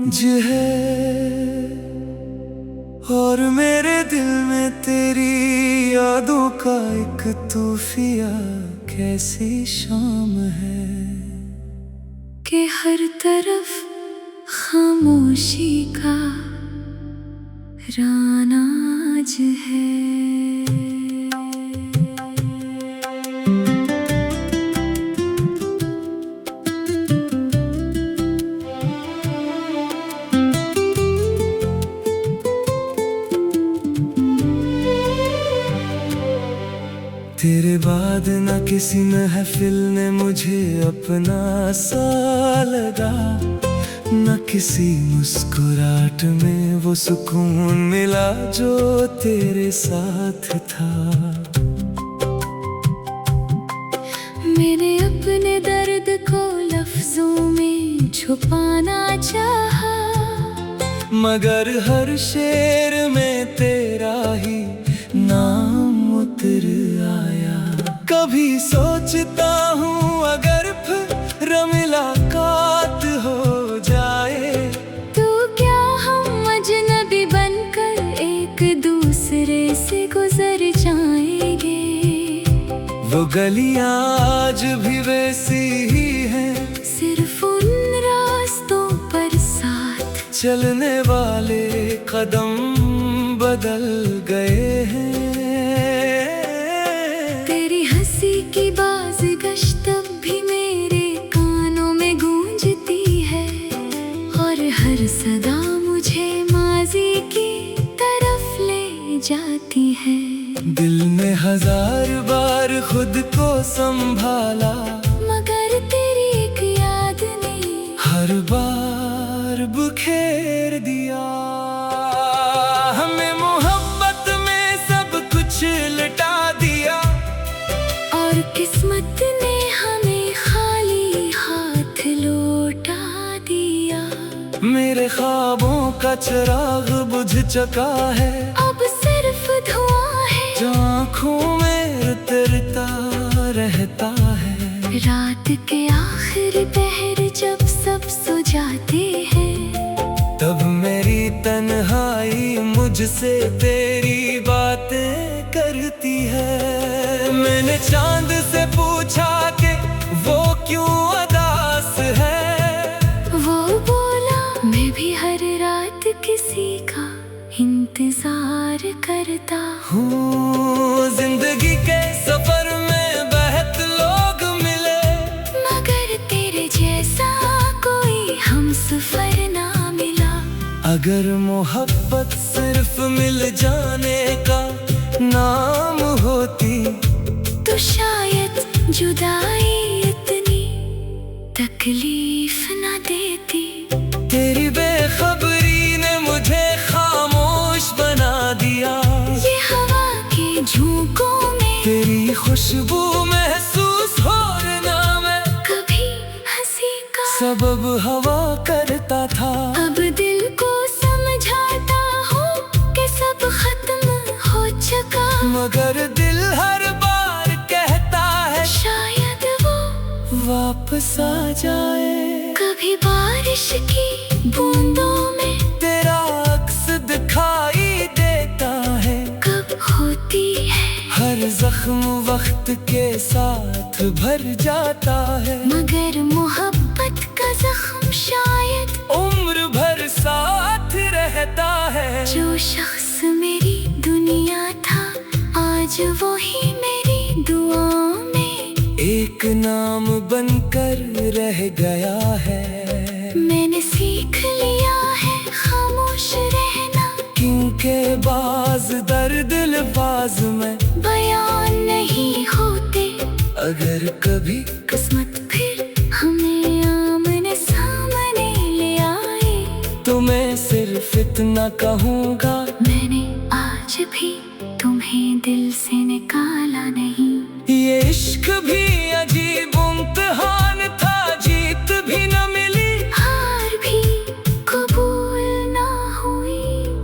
है और मेरे दिल में तेरी यादों का एक तूफिया कैसी शाम है कि हर तरफ खामोशी का रानाज है। तेरे बाद न किसी महफिल ने मुझे अपना सा लगा, न किसी मुस्कुराहट में वो सुकून मिला जो तेरे साथ था। मैंने अपने दर्द को लफ्जों में छुपाना चाहा, मगर हर शेर में तेरा ही नाम उतर आया। कभी सोचता हूँ अगर फिर मुलाकात हो जाए तो क्या हम अजनबी बनकर एक दूसरे से गुजर जाएंगे। वो गलियाँ आज भी वैसी ही हैं, सिर्फ उन रास्तों पर साथ चलने वाले कदम बदल गए हैं। तेरी हंसी की बाज़गश्त अब भी मेरे कानों में गूंजती है, और हर सदा मुझे माजी की तरफ ले जाती है। दिल ने हजार बार खुद को संभाला, मगर तेरी एक याद ने हर बार बुखेर दिया। हमें मोहब्बत में सब कुछ लुटा दिया, और किस्मत ने हमें खाली हाथ लौटा दिया। मेरे ख्वाबों का चिराग बुझ चुका है, अब सिर्फ धुआं है जो आँखों में उतरता रहता है। रात के आखिरी पहर जब सब सो जाते हैं, तब मेरी तन्हाई मुझसे तेरी बातें करती है। मैंने चांद से पूछा कि वो क्यों उदास है, वो बोला मैं भी हर रात किसी का इंतजार करता हूँ। जिंदगी के सफर में बहुत लोग मिले, मगर तेरे जैसा कोई हमसफर ना मिला। अगर मोहब्बत सिर्फ मिल जाने का नाम होती तो शायद जुदाई इतनी तकलीफ न देती। तेरी बेखबरी ने मुझे खामोश बना दिया, ये हवा के झोंकों में तेरी खुशबू महसूस हो ना मैं कभी हंसी का सबब हवा करता था। अब दिल को समझाता हूँ कि सब खत्म हो चुका, मगर दिल हर बार कहता है शायद वो वापस आ जाए। कभी बारिश की बूंदों में तेरा अक्स दिखाई देता है, कब होती है हर जख्म वक्त के साथ भर जाता है। मगर मोहब्बत का जख्म शायद उम्र भर साथ रहता है। जो शख्स मेरी दुनिया था आज वो ही मेरी दुआओं में एक नाम बनकर रह गया है। मैंने सीख लिया है खामोश रहना, क्योंकि बाज दर्द लफाज में बयान नहीं होते। अगर कभी किस्मत फिर हमें आमने सामने ले आए तो मैं सिर्फ इतना कहूँगा, मैंने आज भी तुम्हें दिल से निकाला नहीं। ये इश्क भी अजीब इम्तिहान था, जीत भी न मिली हार भी कबूल ना हुई,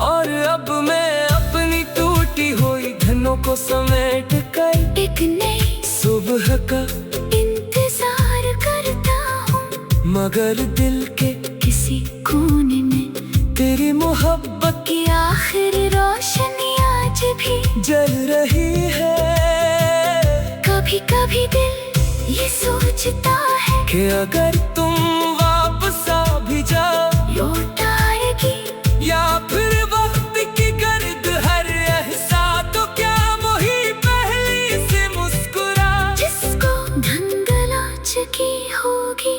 और अब मैं अपनी टूटी हुई धनों को समेट कर एक नई सुबह का इंतजार करता हूँ, मगर दिल के किसी कोने में। तेरी मोहब्बत की आखिरी रोशनी आज भी जल रही है। कभी कभी दिल ये सोचता है कि अगर तुम वापस आ भी जाओ, लौट आएगी या फिर वक्त की गर्द हर एहसास, तो क्या वही पहली से मुस्कुरा जिसको धंधला चुकी होगी।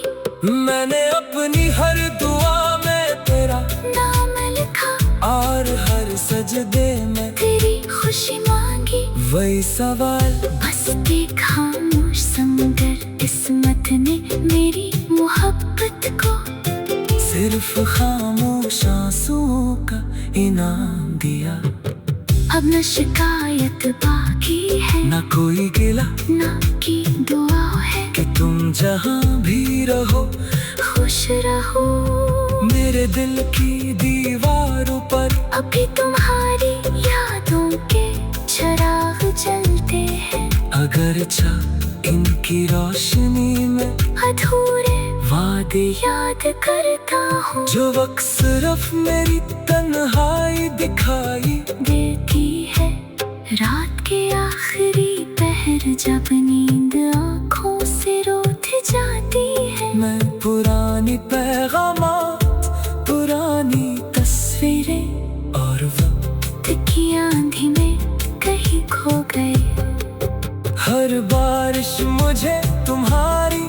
मैंने अपनी हर दुआ में तेरा नाम लिखा और हर सजदे में तेरी खुशी मांगी। वही सवाल बस एक खामोश समंदर किस्मत ने मेरी मोहब्बत को सिर्फ खामोश आंसुओं का इनाम दिया। अब न शिकायत बाकी है, न कोई गिला ना की दुआ है कि तुम जहां भी रहो खुश रहो। मेरे दिल की दीवारों पर अभी तुम्हारी यादों के चिराग जलते हैं। अगर इनकी रोशनी में अधूरे वादे याद करता हूँ, जो वक्त सिर्फ मेरी तन्हाई दिखाई देती है। रात के आखिरी पहर जब नींद आँखों से रोत जाती है, मैं पुरानी पैगामात, पुरानी तस्वीरें और वक्त की आंधी में कहीं खो गए। हर बारिश मुझे तुम्हारी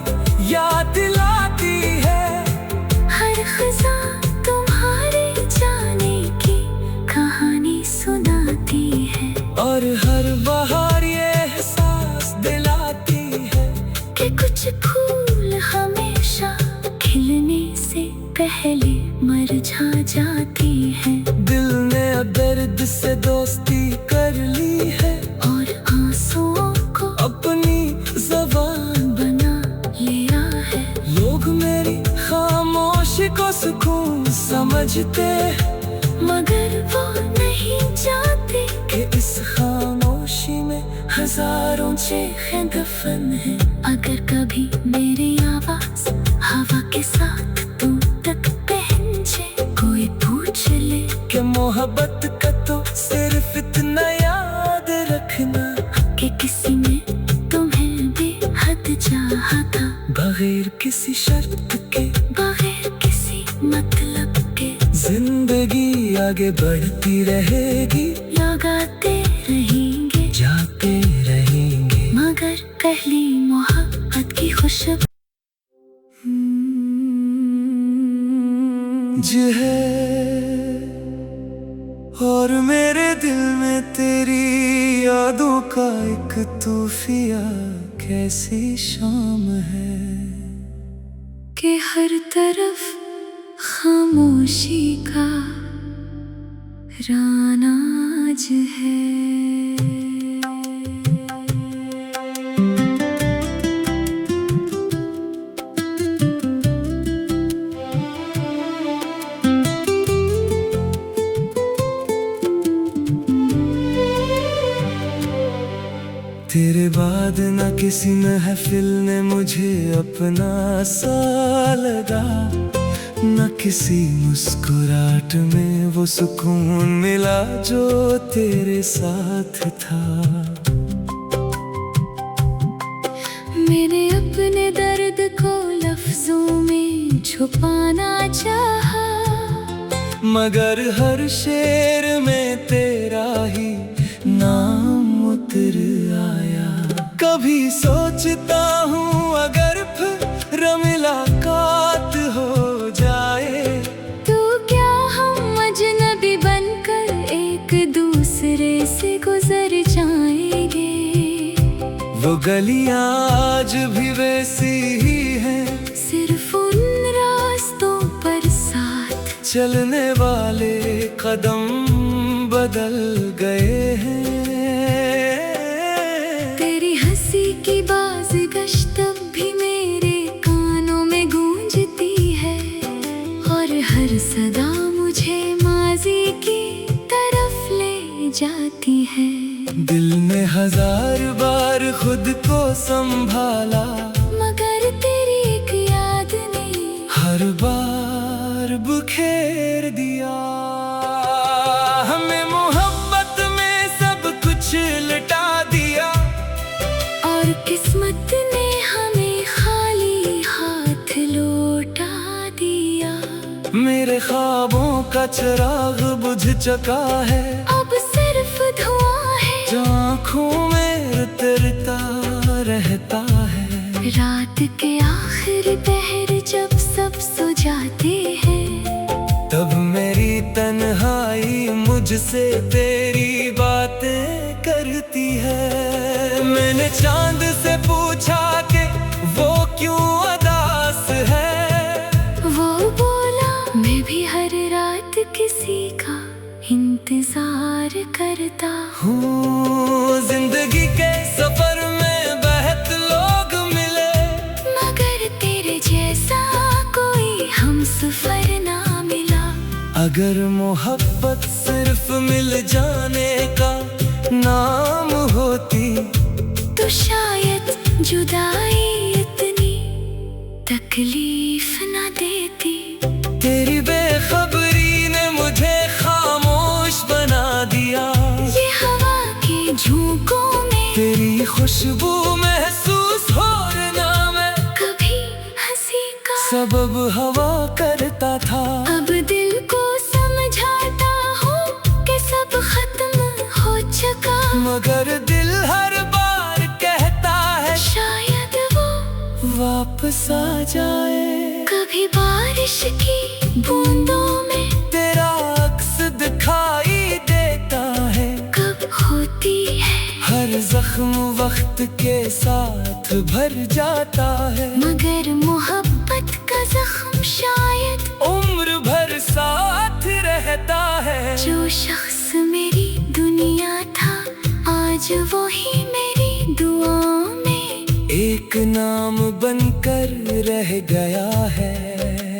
याद दिलाती है। हर खज़ां तुम्हारे जाने की कहानी सुनाती है, और हर बहार ये एहसास दिलाती है कि कुछ फूल हमेशा खिलने से पहले मुरझा जाती है। दिल ने अब दर्द से दोस्ती कर ली है, और आंसुओं को अपनी ज़बान बना लिया है। लोग मेरी खामोशी को सुकून समझते, मगर वो नहीं जानते कि इस खामोशी में हजारों चीखें दफन है। अगर कभी मेरी आवाज हवा के साथ तुम तक पहुंचे, कोई पूछ ले कि मोहब्बत का तो सिर्फ इतना याद रखना कि किसी ने तुम्हें बेहद चाहा था, बगैर किसी शर्त के, बगैर किसी मतलब के। जिंदगी आगे बढ़ती रहेगी, लोग आते रहेंगे जाते रहेंगे, मगर पहली मोहब्बत की खुशबू है। और मेरे दिल में तेरी यादों का एक तूफिया कैसी शाम है कि हर तरफ खामोशी का रानाज है। तेरे बाद न किसी महफिल ने मुझे अपना सा लगा, न किसी मुस्कुराहट में वो सुकून मिला जो तेरे साथ था। मैंने अपने दर्द को लफ्जों में छुपाना चाहा, मगर हर शेर में तेरा ही नाम उतर आया। कभी सोचता हूँ अगर फिर मुलाकात हो जाए, तो क्या हम अजनबी बनकर एक दूसरे से गुजर जाएंगे। वो गलियाँ आज भी वैसी ही हैं, सिर्फ उन रास्तों पर साथ चलने वाले कदम बदल गए हैं। तेरी हंसी की बाज़गश्त अब भी मेरे कानों में गूंजती है, और हर सदा मुझे माजी की तरफ ले जाती है। दिल ने हजार बार खुद को संभाला, मगर तेरी एक याद ने हर बार बुखेर दिया। मेरे ख्वाबों का चिराग बुझ चुका है, अब सिर्फ धुआं है जो आँखों में रुतरता रहता है। रात के आखिरी पहर जब सब सो जाते हैं, तब मेरी तन्हाई मुझसे तेरी बातें करती है। मैंने चांद से पूछा कि वो क्यों उदास है, वो बोला मैं भी हर रात किसी का इंतजार करता हूँ। जिंदगी के सफर में बहुत लोग मिले, मगर तेरे जैसा कोई हमसफर ना मिला। अगर मोहब्बत सिर्फ मिल जाने का नाम होती, तो शायद जुदाई इतनी तकलीफ ना देती। तेरी बेखबरी ने मुझे खामोश बना दिया, ये हवा के झोंकों में तेरी खुशबू महसूस हो ना मैं कभी हंसी का सबब हवा करता था। अब दिल को समझाता हूँ कि सब खत्म हो चुका, मगर दिल हर बार कहता है शायद वो वापस आ जाए। कभी बारिश की बूंदों में तेरा अक्स दिखाई देता है, कब होती है हर जख्म वक्त के साथ भर जाता है। मगर मोहब्बत का जख्म शायद उम्र भर साथ रहता है। जो शख्स मेरी दुनिया था, आज वो ही मेरी दुआओं में एक नाम बनकर रह गया है।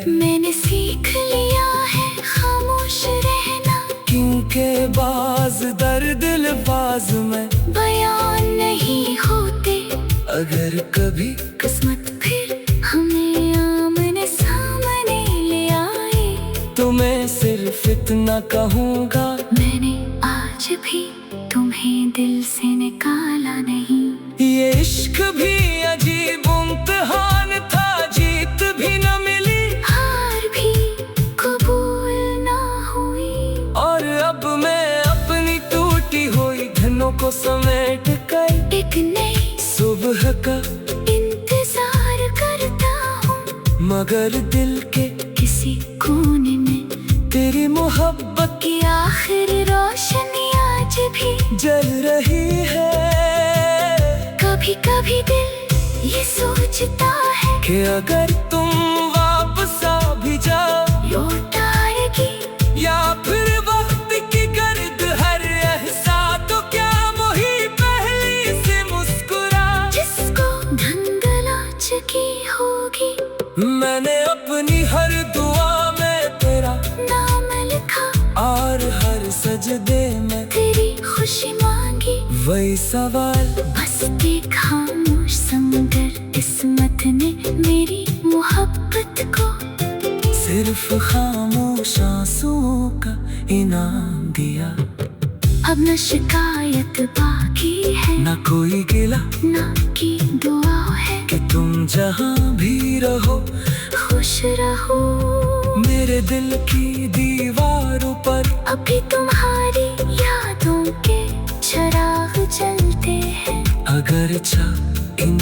मैंने सीख लिया है खामोश रहना, क्योंकि बाज दर्द लिबाज में बयान नहीं होते। अगर कभी किस्मत फिर हमें आमने सामने ले आए, तो मैं सिर्फ इतना कहूँगा, मैंने आज भी तुम्हें दिल से निकाला नहीं। ये इश्क भी अजीब इम्तिहान था, जीत भी न मिली, हार भी कबूल ना हुई। और अब मैं अपनी टूटी हुई धनों को समेट कर एक नई सुबह का इंतजार करता हूँ, मगर दिल के किसी कोने में तेरी मोहब्बत की आखिरी रोशनी आज भी जल रही है। कभी कभी दिल ये सोचता है कि अगर तुम वापस आ भी जाओ, लौट आएगी या फिर वक्त की गर्द हर एहसास, तो क्या वही पहली से मुस्कुरा जिसको धंधला चुकी होगी। मैंने अपनी हर दुआ में तेरा नाम लिखा और हर सजदे में तेरी खुशी मांगी, वही सवाल बस एक खामोश समंदर किस्मत ने मेरी मोहब्बत को सिर्फ खामोश आंसुओं का इनाम दिया। अब न शिकायत बाकी है, न कोई गिला ना की दुआ है कि तुम जहाँ भी रहो, खुश रहो। मेरे दिल की दीवारों पर अभी तुम्हारी यादों के चिराग जलते हैं। अगर इच्छा